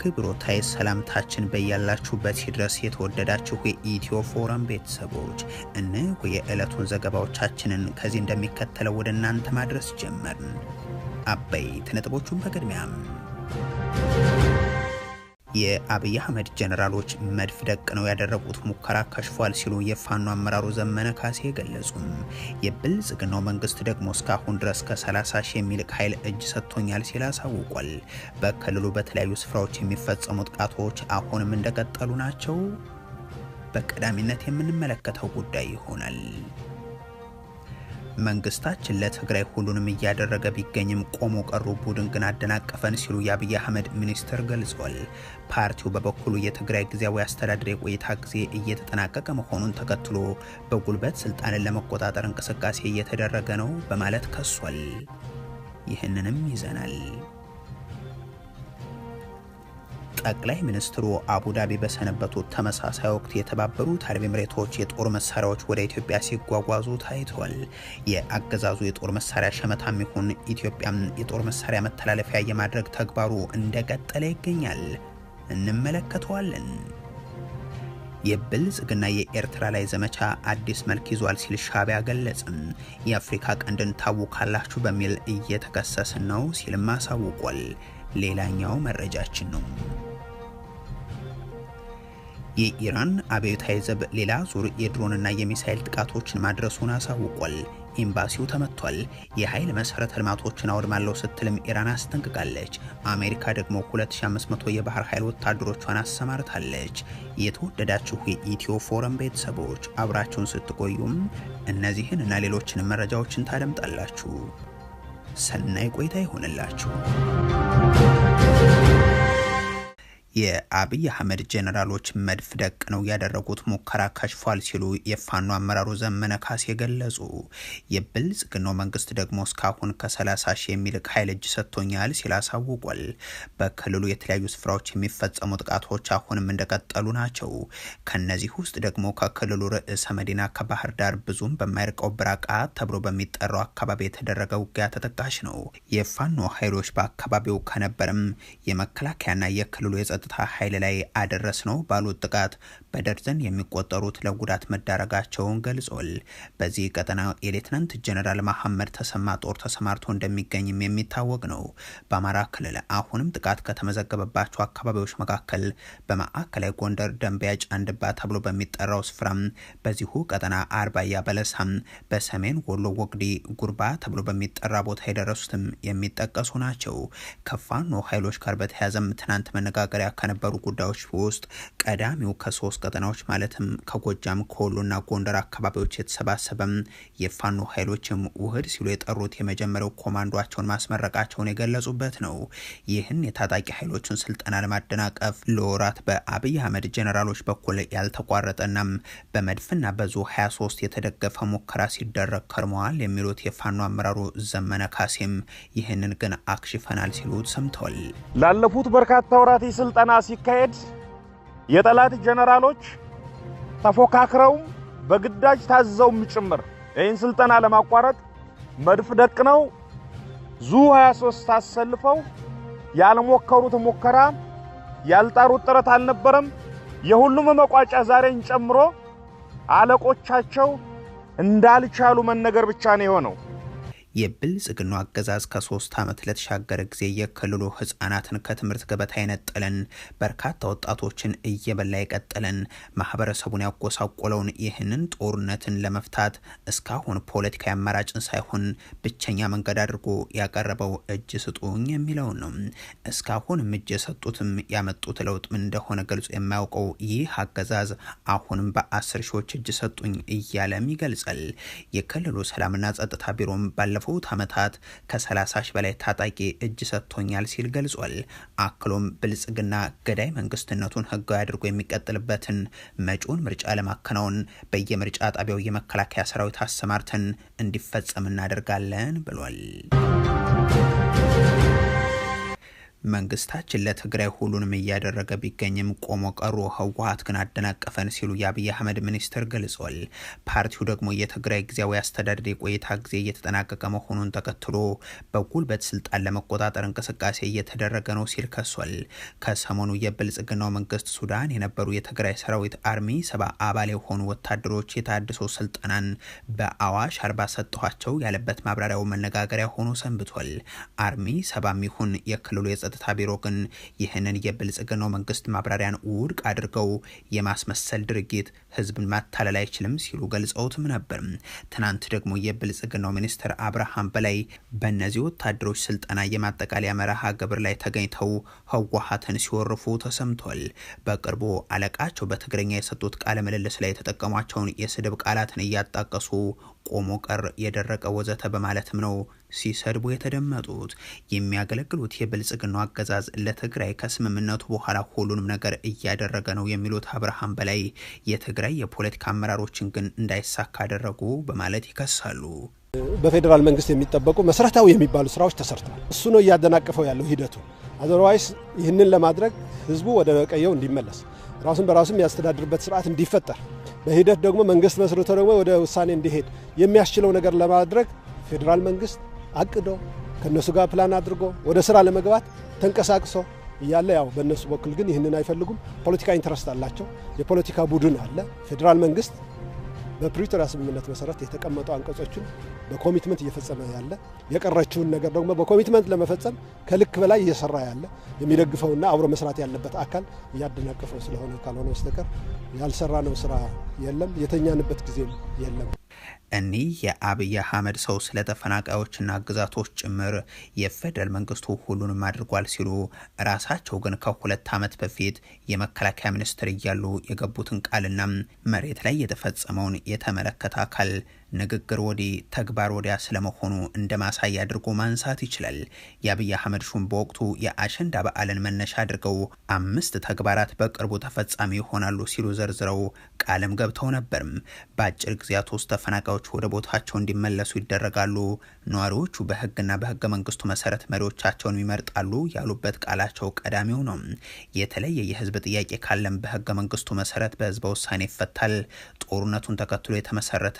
አክብሮታይ ሰላምታችን በያላችሁበት ይድረስ የተወደዳችሁ የኢትዮ ፎረም ቤተሰቦች እነሆ የዕለቱን ዘገባዎቻችንን ከዚህ እንደሚከተለው ወደ እናንተ ማድረስ ጀመርን። አበይት ነጥቦቹን በቅድሚያም የአብይ አህመድ ጀነራሎች መድፍ ደቅነው ያደረጉት ሙከራ ከሽፏል ሲሉ የፋኖ አመራሩ ዘመነ ካሴ ገለጹም። የብልጽግናው መንግስት ደግሞ እስካሁን ድረስ ከ30 ሺህ የሚልቅ ኃይል እጅ ሰጥቶኛል ሲል አሳውቋል። በክልሉ በተለያዩ ስፍራዎች የሚፈጸሙ ጥቃቶች አሁንም እንደቀጠሉ ናቸው። በቀዳሚነት የምንመለከተው ጉዳይ ይሆናል። መንግስታችን ለትግራይ ሁሉንም እያደረገ ቢገኝም ቆሞ ቀሩ ቡድን ግን አደናቀፈን ሲሉ የአብይ አህመድ ሚኒስትር ገልጿል። ፓርቲው በበኩሉ የትግራይ ጊዜያዊ አስተዳደር የቆይታ ጊዜ እየተጠናቀቀ መሆኑን ተከትሎ በጉልበት ስልጣንን ለመቆጣጠር እንቅስቃሴ እየተደረገ ነው በማለት ከሷል። ይህንንም ይዘናል። ጠቅላይ ሚኒስትሩ አቡዳቢ በሰነበቱት ተመሳሳይ ወቅት የተባበሩት አረብ ኤሚሬቶች የጦር መሳሪያዎች ወደ ኢትዮጵያ ሲጓጓዙ ታይቷል። የአገዛዙ የጦር መሳሪያ ሸመታም ይሁን ኢትዮጵያም የጦር መሳሪያ መተላለፊያ የማድረግ ተግባሩ እንደቀጠለ ይገኛል። እንመለከተዋለን። የብልጽግና የኤርትራ ላይ ዘመቻ አዲስ መልክ ይዟል ሲል ሻዕቢያ ገለጸም። የአፍሪካ ቀንድን ታውካላችሁ በሚል እየተከሰስን ነው ሲልም አሳውቋል። ሌላኛው መረጃችን ነው። የኢራን አብዮታዊ ዘብ ሌላ ዙር የድሮንና የሚሳኤል ጥቃቶችን ማድረሱን አሳውቋል። ኤምባሲው ተመቷል። የኃይል መሰረተ ልማቶችን አውድማለሁ ስትልም ኢራን አስጠንቅቃለች። አሜሪካ ደግሞ 2500 የባህር ኃይል ወታደሮቿን አሰማርታለች። የተወደዳችሁ የኢትዮ ፎረም ቤተሰቦች አብራችሁን ስትቆዩም እነዚህን እና ሌሎችን መረጃዎችን ታደምጣላችሁ። ሰናይ ቆይታ ይሆንላችሁ። የአብይ አህመድ ጀነራሎች መድፍ ደቅነው ያደረጉት ሙከራ ከሽፏል ሲሉ የፋኖ አመራሩ ዘመነ ካሴ ገለጹ። የብልጽግናው መንግስት ደግሞ እስካሁን ከ30 ሺህ የሚልቅ ኃይል እጅ ሰጥቶኛል ሲል አሳውቋል። በክልሉ የተለያዩ ስፍራዎች የሚፈጸሙ ጥቃቶች አሁንም እንደቀጠሉ ናቸው። ከነዚህ ውስጥ ደግሞ ከክልሉ ርዕሰ መዲና ከባህር ዳር ብዙም በማይርቀው ብራቃት ተብሎ በሚጠራው አካባቢ የተደረገ ውጊያ ተጠቃሽ ነው። የፋኖ ኃይሎች በአካባቢው ከነበርም የመከላከያና የክልሉ የጸጥታ ኃይል ላይ አደረስ ነው ባሉት ጥቃት በደርዘን የሚቆጠሩት ለጉዳት መዳረጋቸውን ገልጿል። በዚህ ቀጠና የሌተናንት ጀነራል መሐመድ ተሰማ ጦር ተሰማርቶ እንደሚገኝም የሚታወቅ ነው። በአማራ ክልል አሁንም ጥቃት ከተመዘገበባቸው አካባቢዎች መካከል በማዕከላዊ ጎንደር ደንቢያ ጫንድባ ተብሎ በሚጠራው ስፍራም፣ በዚሁ ቀጠና አርባያ በለሳም፣ በሰሜን ወሎ ወግዲ ጉርባ ተብሎ በሚጠራ ቦታ የደረሱትም የሚጠቀሱ ናቸው። ከፋኖ ኃይሎች ጋር በተያያዘም ትናንት መነጋገሪያ ከነበሩ ጉዳዮች ውስጥ ቀዳሚው ከሶስት ቀጠናዎች ማለትም ከጎጃም ከወሎና ጎንደር አካባቢዎች የተሰባሰበም የፋኖ ኃይሎችም ውህድ ሲሉ የጠሩት የመጀመሪያው ኮማንዶአቸውን ማስመረቃቸውን የገለጹበት ነው። ይህን የታጣቂ ኃይሎችን ስልጠና ለማደናቀፍ ለወራት በአብይ አህመድ ጀነራሎች በኩል ያልተቋረጠናም በመድፍና በዙ 23 የተደገፈ ሙከራ ሲደረግ ከርመዋል የሚሉት የፋኖ አመራሩ ዘመነ ካሴም ይህንን ግን አክሽፈናል ሲሉ ሰምተዋል። ላለፉት በርካታ ወራት ስልጠና ሲካሄድ የጠላት ጀነራሎች ተፎካክረው በግዳጅ ታዘውም ጭምር ይህን ስልጠና ለማቋረጥ መድፍ ደቅነው ዙ 23 አሰልፈው ያልሞከሩት ሙከራ ያልጣሩት ጥረት አልነበረም። የሁሉም መቋጫ ዛሬን ጨምሮ አለቆቻቸው እንዳልቻሉ መነገር ብቻ ነው የሆነው። የብልጽግናው አገዛዝ ከ3 ዓመት ለተሻገረ ጊዜ የክልሉ ህፃናትን ከትምህርት ገበታ የነጠለን፣ በርካታ ወጣቶችን እየበላ የቀጠለን፣ ማህበረሰቡን ያጎሳቆለውን ይህንን ጦርነትን ለመፍታት እስካሁን ፖለቲካዊ አማራጭን ሳይሆን ብቸኛ መንገድ አድርጎ ያቀረበው እጅ ስጡኝ የሚለውን ነው። እስካሁን እጅ የሰጡትም ያመጡት ለውጥ ምን እንደሆነ ገልጾ የማያውቀው ይህ አገዛዝ አሁንም በ10 ሺዎች እጅ ሰጡኝ እያለም ይገልጻል። የክልሉ ሰላምና ጸጥታ ቢሮም ባለፈው ዓመታት ከ30 ሺህ በላይ ታጣቂ እጅ ሰጥቶኛል ሲል ገልጿል። አክሎም ብልጽግና ገዳይ መንግስትነቱን ህጋዊ አድርጎ የሚቀጥልበትን መጪውን ምርጫ ለማከናወን በየምርጫ ጣቢያው የመከላከያ ሰራዊት አሰማርተን እንዲፈጸም እናደርጋለን ብሏል። መንግስታችን ለትግራይ ሁሉንም እያደረገ ቢገኝም ቆሞ ቀሩ ህወሓት ግን አደናቀፈን ሲሉ የአብይ አህመድ ሚኒስትር ገልጿል። ፓርቲው ደግሞ የትግራይ ጊዜያዊ አስተዳደር የቆይታ ጊዜ እየተጠናቀቀ መሆኑን ተከትሎ በጉልበት ስልጣን ለመቆጣጠር እንቅስቃሴ እየተደረገ ነው ሲል ከሷል። ከሰሞኑ የብልጽግናው መንግስት ሱዳን የነበሩ የትግራይ ሰራዊት አርሚ 70 አባል የሆኑ ወታደሮች የታድሶ ስልጠናን በአዋሽ 40 ሰጥቷቸው ያለበት ማብራሪያው መነጋገሪያ ሆኖ ሰንብቷል። አርሚ 70 ይሁን የክልሉ የጸጥታ ቢሮ ግን ይህንን የብልጽግናው መንግስት ማብራሪያን ውድቅ አድርገው የማስመሰል ድርጊት ህዝብን ማታለል አይችልም ሲሉ ገልጸውትም ነበር። ትናንት ደግሞ የብልጽግናው ሚኒስትር አብርሃም በላይ በእነዚህ ወታደሮች ስልጠና የማጠቃለያ መርሃ ግብር ላይ ተገኝተው ህወሓትን ሲወርፉ ተሰምቷል። በቅርቡ አለቃቸው በትግረኛ የሰጡት ቃለ ምልልስ ላይ የተጠቀሟቸውን የስድብ ቃላትን እያጣቀሱ ቆሞ ቀር የደረቀ ወዘተ በማለትም ነው ሲሰድቡ የተደመጡት። የሚያገለግሉት የብልጽግናው አገዛዝ ለትግራይ ከስምምነቱ በኋላ ሁሉንም ነገር እያደረገ ነው የሚሉት አብርሃም በላይ የትግራይ የፖለቲካ አመራሮችን ግን እንዳይሳካ አደረጉ በማለት ይከሳሉ። በፌደራል መንግስት የሚጠበቁ መሰረታዊ የሚባሉ ስራዎች ተሰርተዋል። እሱ ነው እያደናቀፈው ያለው ሂደቱ። አዘርዋይስ ይህንን ለማድረግ ህዝቡ ወደ ቀየው እንዲመለስ ራሱን በራሱ የሚያስተዳድርበት ስርዓት እንዲፈጠር በሂደት ደግሞ መንግስት መስርቶ ደግሞ ወደ ውሳኔ እንዲሄድ የሚያስችለው ነገር ለማድረግ ፌደራል መንግስት አቅዶ ከነሱ ጋር ፕላን አድርጎ ወደ ስራ ለመግባት ተንቀሳቅሶ እያለ ያው በእነሱ በኩል ግን ይህንን አይፈልጉም። ፖለቲካ ኢንተረስት አላቸው። የፖለቲካ ቡድን አለ። ፌደራል መንግስት በፕሪቶሪያ ስምምነት መሰረት የተቀመጡ አንቀጾችን በኮሚትመንት እየፈጸመ ያለ የቀረችውን ነገር ደግሞ በኮሚትመንት ለመፈጸም ከልክ በላይ እየሰራ ያለ የሚደግፈውና አብሮ መስራት ያለበት አካል እያደናቀፈው ስለሆነ ካልሆነ በስተቀር ያልሰራነው ስራ የለም፣ የተኛንበት ጊዜም የለም። እኒህ የአብይ አህመድ ሰው ስለ ተፈናቃዮችና ግዛቶች ጭምር የፌደራል መንግስቱ ሁሉንም አድርጓል ሲሉ ራሳቸው ግን ከ2 ዓመት በፊት የመከላከያ ሚኒስትር እያሉ የገቡትን ቃልና መሬት ላይ የተፈጸመውን የተመለከተ አካል ንግግር ወዲህ ተግባር ወዲያ ስለመሆኑ እንደማሳያ አድርጎ ማንሳት ይችላል። የአብይ አህመድ ሹም በወቅቱ የአሸንዳ በዓልን መነሻ አድርገው 5 ተግባራት በቅርቡ ተፈጻሚ ይሆናሉ ሲሉ ዘርዝረው ቃልም ገብተው ነበር። በአጭር ጊዜያት ውስጥ ተፈናቃዮች ወደ ቦታቸው እንዲመለሱ ይደረጋሉ፣ ነዋሪዎቹ በህግና በህገ መንግስቱ መሰረት መሪዎቻቸውን ይመርጣሉ ያሉበት ቃላቸው ቀዳሚው ነው። የተለየ የህዝብ ጥያቄ ካለም በህገ መንግስቱ መሰረት በህዝበ ውሳኔ ይፈታል። ጦርነቱን ተከትሎ የተመሰረተ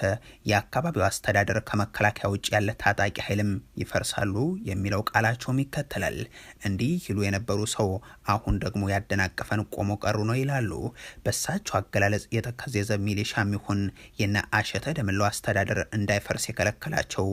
የአካባቢው አስተዳደር ከመከላከያ ውጭ ያለ ታጣቂ ኃይልም ይፈርሳሉ የሚለው ቃላቸውም ይከተላል። እንዲህ ይሉ የነበሩ ሰው አሁን ደግሞ ያደናቀፈን ቆሞ ቀሩ ነው ይላሉ። በሳቸው አገላለጽ የተከዘዘ ሚሊሻም ይሁን የነ አሸተ ደምለው አስተዳደር እንዳይፈርስ የከለከላቸው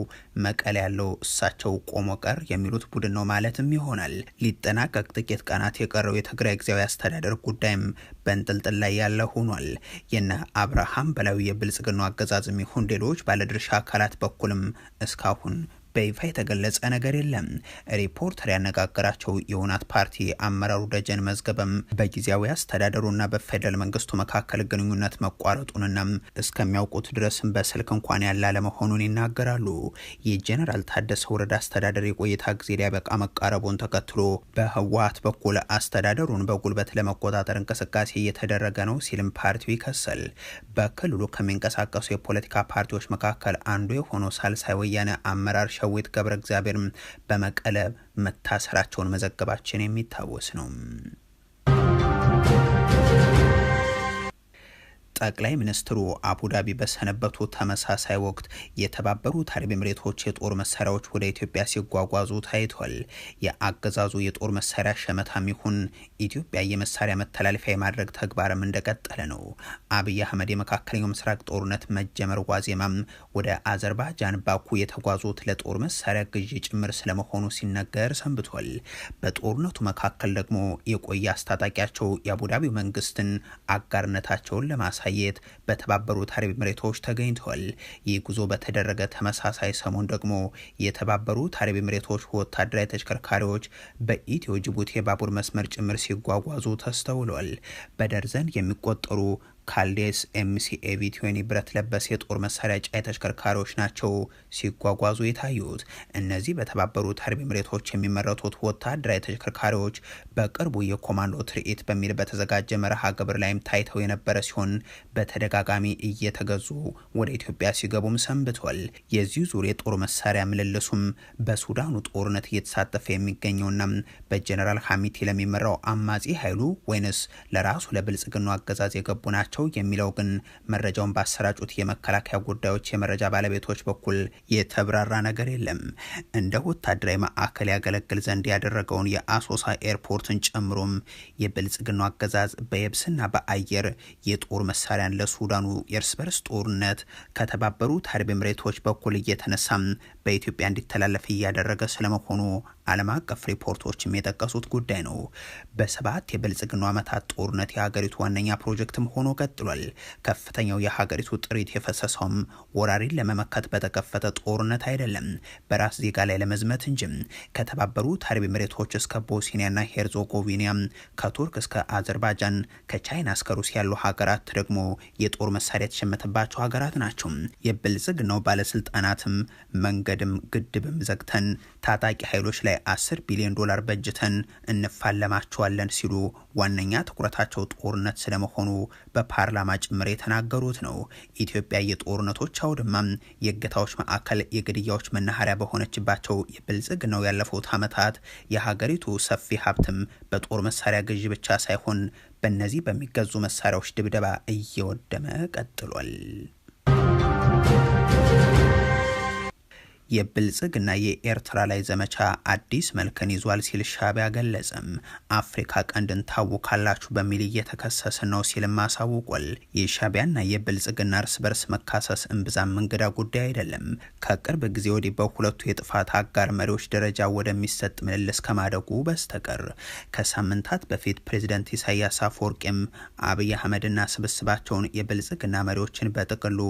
መቀለ ያለው እሳቸው ቆሞ ቀር የሚሉት ቡድን ነው ማለትም ይሆናል። ሊጠናቀቅ ጥቂት ቀናት የቀረው የትግራይ ጊዜያዊ አስተዳደር ጉዳይም በእንጥልጥል ላይ ያለ ሆኗል። የነ አብርሃም በላይ የብልጽግናው አገዛዝም ይሁን ሌሎች ባለድርሻ አካላት በኩልም እስካሁን በይፋ የተገለጸ ነገር የለም። ሪፖርተር ያነጋገራቸው የውናት ፓርቲ አመራሩ ደጀን መዝገበም በጊዜያዊ አስተዳደሩና በፌደራል መንግስቱ መካከል ግንኙነት መቋረጡንና እስከሚያውቁት ድረስም በስልክ እንኳን ያላለ መሆኑን ይናገራሉ። የጄኔራል ታደሰ ወረዳ አስተዳደር የቆይታ ጊዜ ሊያበቃ መቃረቡን ተከትሎ በህወሓት በኩል አስተዳደሩን በጉልበት ለመቆጣጠር እንቅስቃሴ እየተደረገ ነው ሲልም ፓርቲው ይከሳል። በክልሉ ከሚንቀሳቀሱ የፖለቲካ ፓርቲዎች መካከል አንዱ የሆነው ሳልሳይ ወያነ አመራር ሸዊት ገብረ እግዚአብሔር በመቀለ መታሰራቸውን መዘገባችን የሚታወስ ነው። ጠቅላይ ሚኒስትሩ አቡዳቢ በሰነበቱ ተመሳሳይ ወቅት የተባበሩት አረብ ኤሚሬቶች የጦር መሳሪያዎች ወደ ኢትዮጵያ ሲጓጓዙ ታይቷል። የአገዛዙ የጦር መሳሪያ ሸመታም ይሁን ኢትዮጵያ የመሳሪያ መተላለፊያ የማድረግ ተግባርም እንደቀጠለ ነው። አብይ አህመድ የመካከለኛው ምስራቅ ጦርነት መጀመር ዋዜማም ወደ አዘርባይጃን ባኩ የተጓዙት ለጦር መሳሪያ ግዢ ጭምር ስለመሆኑ ሲነገር ሰንብቷል። በጦርነቱ መካከል ደግሞ የቆየ አስታጣቂያቸው የአቡዳቢው መንግስትን አጋርነታቸውን ለማሳየት በተባበሩት አረብ ኤሚሬቶች ተገኝተዋል። ይህ ጉዞ በተደረገ ተመሳሳይ ሰሞን ደግሞ የተባበሩት አረብ ኤሚሬቶች ወታደራዊ ተሽከርካሪዎች በኢትዮ ጅቡቲ የባቡር መስመር ጭምር ሲጓጓዙ ተስተውሏል። በደርዘን የሚቆጠሩ ካልዴስ ኤምሲኤቪ 20 ብረት ለበስ የጦር መሳሪያ ጫይ ተሽከርካሪዎች ናቸው ሲጓጓዙ የታዩት። እነዚህ በተባበሩት አረብ ኤሚሬቶች የሚመረቱት ወታደራዊ ተሽከርካሪዎች በቅርቡ የኮማንዶ ትርኢት በሚል በተዘጋጀ መርሃ ግብር ላይም ታይተው የነበረ ሲሆን በተደጋጋሚ እየተገዙ ወደ ኢትዮጵያ ሲገቡም ሰንብቷል። የዚህ ዙር የጦር መሳሪያ ምልልሱም በሱዳኑ ጦርነት እየተሳተፈ የሚገኘውና በጀነራል ሐሚቲ ለሚመራው አማጺ ኃይሉ ወይንስ ለራሱ ለብልጽግናው አገዛዝ የገቡ ናቸው የሚለው ግን መረጃውን ባሰራጩት የመከላከያ ጉዳዮች የመረጃ ባለቤቶች በኩል የተብራራ ነገር የለም። እንደ ወታደራዊ ማዕከል ያገለግል ዘንድ ያደረገውን የአሶሳ ኤርፖርትን ጨምሮም የብልጽግናው አገዛዝ በየብስና በአየር የጦር መሳሪያን ለሱዳኑ የእርስ በርስ ጦርነት ከተባበሩት አረብ ኤሚሬቶች በኩል እየተነሳም በኢትዮጵያ እንዲተላለፍ እያደረገ ስለመሆኑ ዓለም አቀፍ ሪፖርቶችም የጠቀሱት ጉዳይ ነው። በሰባት የብልጽግናው ዓመታት ጦርነት የሀገሪቱ ዋነኛ ፕሮጀክትም ሆኖ ቀጥሏል። ከፍተኛው የሀገሪቱ ጥሪት የፈሰሰውም ወራሪን ለመመከት በተከፈተ ጦርነት አይደለም፣ በራስ ዜጋ ላይ ለመዝመት እንጂ። ከተባበሩት አረብ ኤሚሬቶች እስከ ቦስኒያና ሄርዞጎቪና፣ ከቱርክ እስከ አዘርባይጃን፣ ከቻይና እስከ ሩሲያ ያሉ ሀገራት ደግሞ የጦር መሳሪያ የተሸመተባቸው ሀገራት ናቸው። የብልጽግናው ባለስልጣናትም መንገድም ግድብም ዘግተን ታጣቂ ኃይሎች ላይ 10 ቢሊዮን ዶላር በጅተን እንፋለማቸዋለን ሲሉ ዋነኛ ትኩረታቸው ጦርነት ስለመሆኑ በፓርላማ ጭምር የተናገሩት ነው። ኢትዮጵያ የጦርነቶች አውድማ፣ የእገታዎች ማዕከል፣ የግድያዎች መናኸሪያ በሆነችባቸው የብልጽግናው ያለፉት ዓመታት የሀገሪቱ ሰፊ ሀብትም በጦር መሳሪያ ግዢ ብቻ ሳይሆን በእነዚህ በሚገዙ መሳሪያዎች ድብደባ እየወደመ ቀጥሏል። የብልጽግና የኤርትራ ላይ ዘመቻ አዲስ መልክን ይዟል ሲል ሻዕቢያ ገለጸም። አፍሪካ ቀንድን ታውካላችሁ በሚል እየተከሰሰ ነው ሲልም አሳውቋል። የሻዕቢያና የብልጽግና እርስ በርስ መካሰስ እምብዛም እንግዳ ጉዳይ አይደለም። ከቅርብ ጊዜ ወዲህ በሁለቱ የጥፋት አጋር መሪዎች ደረጃ ወደሚሰጥ ምልልስ ከማደጉ በስተቀር ከሳምንታት በፊት ፕሬዚደንት ኢሳያስ አፈወርቂም አብይ አህመድና ስብስባቸውን የብልጽግና መሪዎችን በጥቅሉ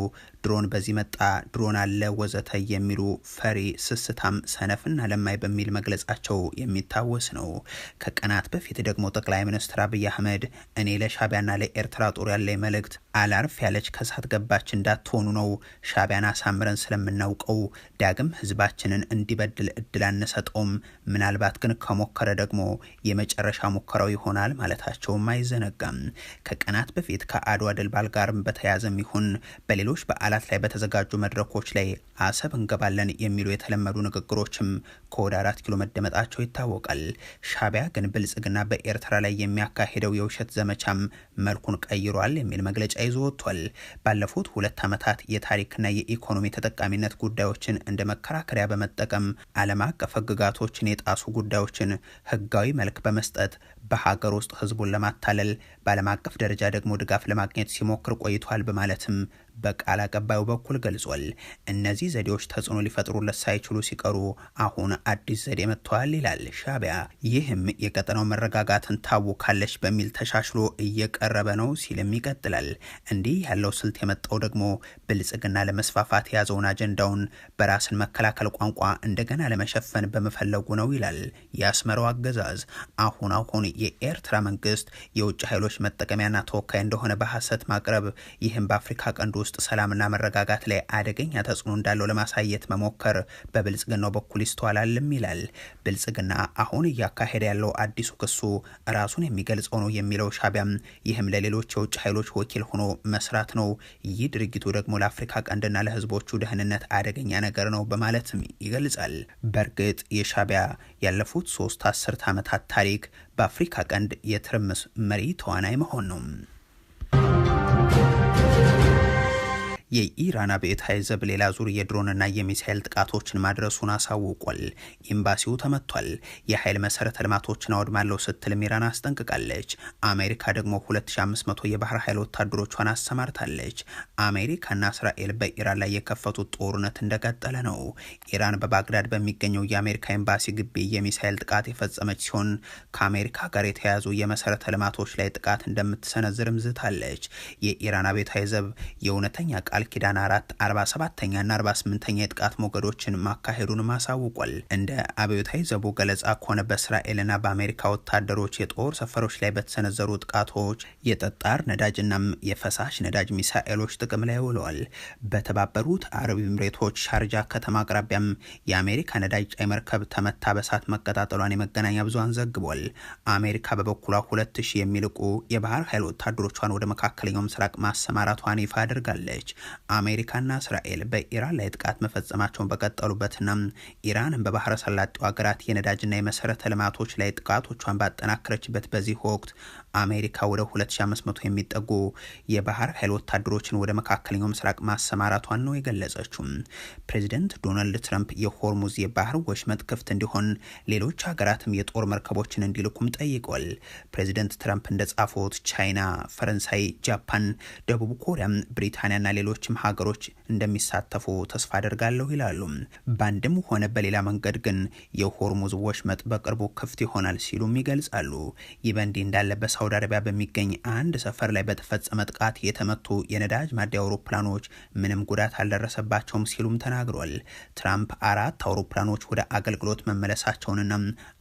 ድሮን በዚህ መጣ፣ ድሮን አለ ወዘተ የሚሉ ፈሪ፣ ስስታም፣ ሰነፍና ለማይ በሚል መግለጻቸው የሚታወስ ነው። ከቀናት በፊት ደግሞ ጠቅላይ ሚኒስትር አብይ አህመድ እኔ ለሻዕቢያና ለኤርትራ ጦር ያለኝ መልእክት አላርፍ ያለች ከሳት ገባች እንዳትሆኑ ነው። ሻዕቢያን አሳምረን ስለምናውቀው ዳግም ህዝባችንን እንዲበድል እድል አንሰጠውም። ምናልባት ግን ከሞከረ ደግሞ የመጨረሻ ሙከራው ይሆናል ማለታቸውም አይዘነጋም። ከቀናት በፊት ከአድዋ ድል በዓል ጋርም በተያያዘም ይሁን በሌሎች በዓላት ላይ በተዘጋጁ መድረኮች ላይ አሰብ እንገባለን የሚሉ የተለመዱ ንግግሮችም ከወደ 4 ኪሎ መደመጣቸው ይታወቃል። ሻዕቢያ ግን ብልጽግና በኤርትራ ላይ የሚያካሄደው የውሸት ዘመቻም መልኩን ቀይሯል የሚል መግለጫ ይዞ ወጥቷል። ባለፉት 2 ዓመታት የታሪክና የኢኮኖሚ ተጠቃሚነት ጉዳዮችን እንደ መከራከሪያ በመጠቀም ዓለም አቀፍ ህግጋቶችን የጣሱ ጉዳዮችን ህጋዊ መልክ በመስጠት በሀገር ውስጥ ህዝቡን ለማታለል በዓለም አቀፍ ደረጃ ደግሞ ድጋፍ ለማግኘት ሲሞክር ቆይቷል በማለትም በቃል አቀባዩ በኩል ገልጿል። እነዚህ ዘዴዎች ተጽዕኖ ሊፈጥሩለት ሳይችሉ ሲቀሩ አሁን አዲስ ዘዴ መጥቷል ይላል ሻዕቢያ። ይህም የቀጠናው መረጋጋትን ታውካለች በሚል ተሻሽሎ እየቀረበ ነው ሲልም ይቀጥላል። እንዲህ ያለው ስልት የመጣው ደግሞ ብልጽግና ለመስፋፋት የያዘውን አጀንዳውን በራስን መከላከል ቋንቋ እንደገና ለመሸፈን በመፈለጉ ነው ይላል የአስመራው አገዛዝ። አሁን የኤርትራ መንግስት የውጭ ኃይሎች መጠቀሚያና ተወካይ እንደሆነ በሐሰት ማቅረብ፣ ይህም በአፍሪካ ቀንድ ውስጥ ሰላምና መረጋጋት ላይ አደገኛ ተጽዕኖ እንዳለው ለማሳየት መሞከር በብልጽግናው በኩል ይስተዋላልም ይላል። ብልጽግና አሁን እያካሄደ ያለው አዲሱ ክሱ ራሱን የሚገልጸው ነው የሚለው ሻዕቢያም ይህም ለሌሎች የውጭ ኃይሎች ወኪል ሆኖ መስራት ነው። ይህ ድርጊቱ ደግሞ ለአፍሪካ ቀንድና ለህዝቦቹ ደህንነት አደገኛ ነገር ነው በማለትም ይገልጻል። በእርግጥ የሻዕቢያ ያለፉት 3 አስርት ዓመታት ታሪክ በአፍሪካ ቀንድ የትርምስ መሪ ተዋናይ መሆን ነው። የኢራን አብዮታዊ ዘብ ሌላ ዙር የድሮንና የሚሳኤል ጥቃቶችን ማድረሱን አሳውቋል። ኤምባሲው ተመቷል። የኃይል መሰረተ ልማቶችን አወድማለሁ ስትልም ኢራን አስጠንቅቃለች። አሜሪካ ደግሞ 2500 የባህር ኃይል ወታደሮቿን አሰማርታለች። አሜሪካና እስራኤል በኢራን ላይ የከፈቱት ጦርነት እንደቀጠለ ነው። ኢራን በባግዳድ በሚገኘው የአሜሪካ ኤምባሲ ግቢ የሚሳኤል ጥቃት የፈጸመች ሲሆን ከአሜሪካ ጋር የተያያዙ የመሰረተ ልማቶች ላይ ጥቃት እንደምትሰነዝርም ዝታለች። የኢራን አብዮታዊ ዘብ የእውነተኛ ቃል ቃል ኪዳን 47ኛና 48ኛ የጥቃት ሞገዶችን ማካሄዱን ማሳውቋል። እንደ አብዮታዊ ዘቡ ገለጻ ከሆነ በእስራኤልና በአሜሪካ ወታደሮች የጦር ሰፈሮች ላይ በተሰነዘሩ ጥቃቶች የጠጣር ነዳጅና የፈሳሽ ነዳጅ ሚሳኤሎች ጥቅም ላይ ውለዋል። በተባበሩት አረብ ኤምሬቶች ሻርጃ ከተማ አቅራቢያም የአሜሪካ ነዳጅ ጫኝ መርከብ ተመታ በሳት መቀጣጠሏን የመገናኛ ብዙሃን ዘግቧል። አሜሪካ በበኩሏ 2000 የሚልቁ የባህር ኃይል ወታደሮቿን ወደ መካከለኛው ምስራቅ ማሰማራቷን ይፋ አድርጋለች። አሜሪካና እስራኤል በኢራን ላይ ጥቃት መፈጸማቸውን በቀጠሉበትና ኢራን በባህረ ሰላጤው ሀገራት የነዳጅና የመሰረተ ልማቶች ላይ ጥቃቶቿን ባጠናከረችበት በዚህ ወቅት አሜሪካ ወደ 2500 የሚጠጉ የባህር ኃይል ወታደሮችን ወደ መካከለኛው ምስራቅ ማሰማራቷን ነው የገለጸችው። ፕሬዚደንት ዶናልድ ትራምፕ የሆርሙዝ የባህር ወሽመጥ ክፍት እንዲሆን ሌሎች ሀገራትም የጦር መርከቦችን እንዲልኩም ጠይቀዋል። ፕሬዚደንት ትራምፕ እንደጻፉት ቻይና፣ ፈረንሳይ፣ ጃፓን፣ ደቡብ ኮሪያ፣ ብሪታንያና ሌሎችም ሀገሮች እንደሚሳተፉ ተስፋ አደርጋለሁ ይላሉ። ባንድም ሆነ በሌላ መንገድ ግን የሆርሙዝ ወሽመጥ በቅርቡ ክፍት ይሆናል ሲሉም ይገልጻሉ። ይህ በእንዲህ እንዳለ በሳውዲ አረቢያ በሚገኝ አንድ ሰፈር ላይ በተፈጸመ ጥቃት የተመቱ የነዳጅ ማደያ አውሮፕላኖች ምንም ጉዳት አልደረሰባቸውም ሲሉም ተናግሯል። ትራምፕ 4 አውሮፕላኖች ወደ አገልግሎት መመለሳቸውንና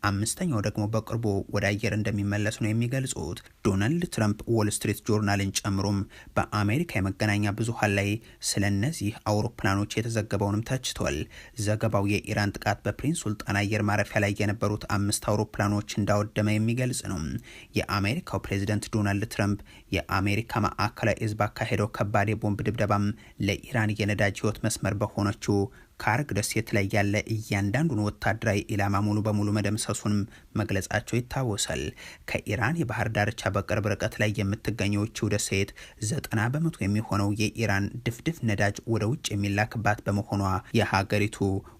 5ኛው ደግሞ በቅርቡ ወደ አየር እንደሚመለሱ ነው የሚገልጹት። ዶናልድ ትራምፕ ዎል ስትሪት ጆርናልን ጨምሮም በአሜሪካ የመገናኛ ብዙሃን ላይ ስለነዚህ አውሮፕላኖች የተዘገበውንም ተችቷል። ዘገባው የኢራን ጥቃት በፕሪንስ ሱልጣን አየር ማረፊያ ላይ የነበሩት 5 አውሮፕላኖች እንዳወደመ የሚገልጽ ነው። የአሜሪካው ፕሬዚደንት ዶናልድ ትራምፕ የአሜሪካ ማዕከላዊ እዝ ባካሄደው ከባድ የቦምብ ድብደባም ለኢራን የነዳጅ ህይወት መስመር በሆነችው ካርግ ደሴት ላይ ያለ እያንዳንዱን ወታደራዊ ኢላማ ሙሉ በሙሉ መደምሰሱን መግለጻቸው ይታወሳል። ከኢራን የባህር ዳርቻ በቅርብ ርቀት ላይ የምትገኘው ደሴት 90% የሚሆነው የኢራን ድፍድፍ ነዳጅ ወደ ውጭ የሚላክባት በመሆኗ የሀገሪቱ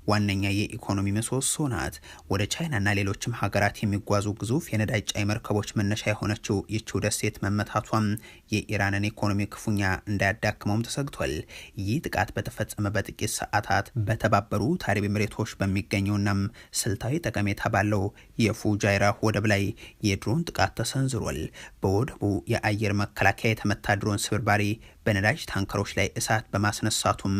ዋነኛ የኢኮኖሚ ምሰሶ ናት። ወደ ቻይናና ሌሎችም ሀገራት የሚጓዙ ግዙፍ የነዳጅ ጫኝ መርከቦች መነሻ የሆነችው ይህችው ደሴት መመታቷም የኢራንን ኢኮኖሚ ክፉኛ እንዳያዳክመውም ተሰግቷል። ይህ ጥቃት በተፈጸመ በጥቂት ሰዓታት በተባበሩት አረብ ኤምሬቶች በሚገኘውና ስልታዊ ጠቀሜታ ባለው የፉጃይራ ወደብ ላይ የድሮን ጥቃት ተሰንዝሯል። በወደቡ የአየር መከላከያ የተመታ ድሮን ስብርባሪ በነዳጅ ታንከሮች ላይ እሳት በማስነሳቱም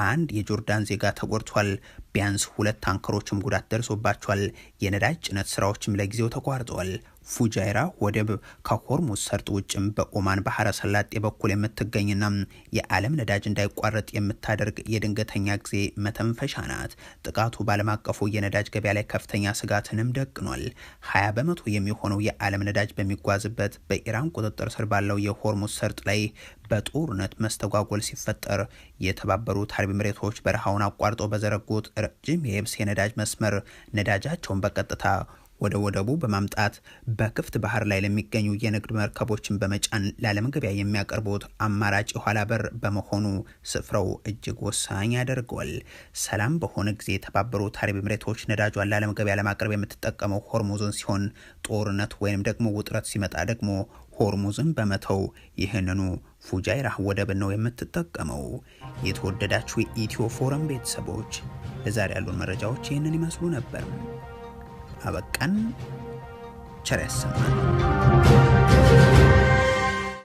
አንድ የጆርዳን ዜጋ ተጎድቷል። ቢያንስ 2 ታንከሮችም ጉዳት ደርሶባቸዋል። የነዳጅ ጭነት ስራዎችም ለጊዜው ተቋርጠዋል። ፉጃይራ ወደብ ከሆርሙዝ ሰርጥ ውጭም በኦማን ባህረ ሰላጤ በኩል የምትገኝና የዓለም ነዳጅ እንዳይቋረጥ የምታደርግ የድንገተኛ ጊዜ መተንፈሻ ናት። ጥቃቱ በዓለም አቀፉ የነዳጅ ገበያ ላይ ከፍተኛ ስጋትንም ደቅኗል። 20% የሚሆነው የዓለም ነዳጅ በሚጓዝበት በኢራን ቁጥጥር ስር ባለው የሆርሙዝ ሰርጥ ላይ በጦርነት መስተጓጎል ሲፈጠር የተባበሩት አረብ ኤምሬቶች በረሃውን አቋርጠው በዘረጉት ረጅም የየብስ የነዳጅ መስመር ነዳጃቸውን በቀጥታ ወደ ወደቡ በማምጣት በክፍት ባህር ላይ ለሚገኙ የንግድ መርከቦችን በመጫን ለዓለም ገበያ የሚያቀርቡት አማራጭ የኋላ በር በመሆኑ ስፍራው እጅግ ወሳኝ ያደርገዋል። ሰላም በሆነ ጊዜ የተባበሩት አረብ ኤምሬቶች ነዳጇን ለዓለም ገበያ ለማቅረብ የምትጠቀመው ሆርሙዝን ሲሆን ጦርነት ወይም ደግሞ ውጥረት ሲመጣ ደግሞ ሆርሙዝን በመተው ይህንኑ ፉጃይራ ወደብ ነው የምትጠቀመው። የተወደዳችሁ የኢትዮ ፎረም ቤተሰቦች ለዛሬ ያሉን መረጃዎች ይህንን ይመስሉ ነበር። አበቃን። ቸር ያሰማን።